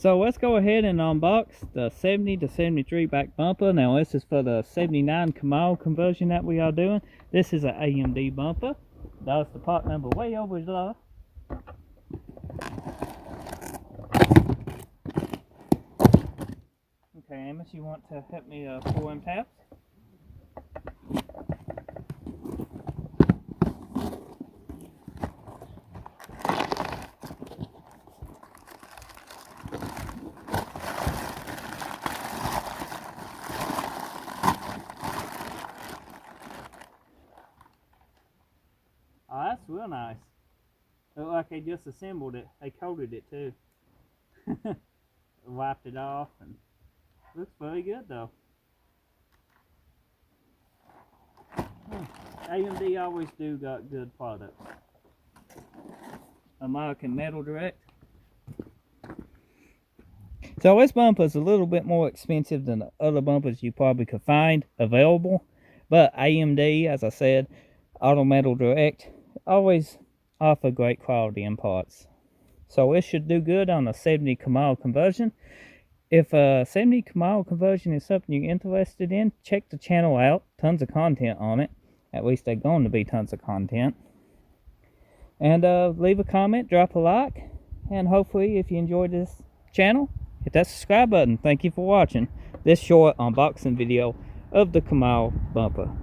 So let's go ahead and unbox the 70 to 73 back bumper. Now this is for the 79 Camaro conversion that we are doing. This is an AMD bumper. That's the part number way over there. Okay, Amos, you want to help me pour in taps? Oh, that's real nice. Look like they just assembled it. They coated it too. Wiped it off, and looks very good though. AMD always do got good products. American Metal Direct. So this bumper is a little bit more expensive than the other bumpers you probably could find available, but AMD, as I said, Auto Metal Direct, always offer great quality in parts. So it should do good on a 70 Camaro conversion. If a 70 Camaro conversion is something you're interested in, check the channel out. Tons of content on it. At least there's going to be tons of content. And leave a comment, drop a like, and hopefully if you enjoyed this channel, hit that subscribe button. Thank you for watching this short unboxing video of the Camaro bumper.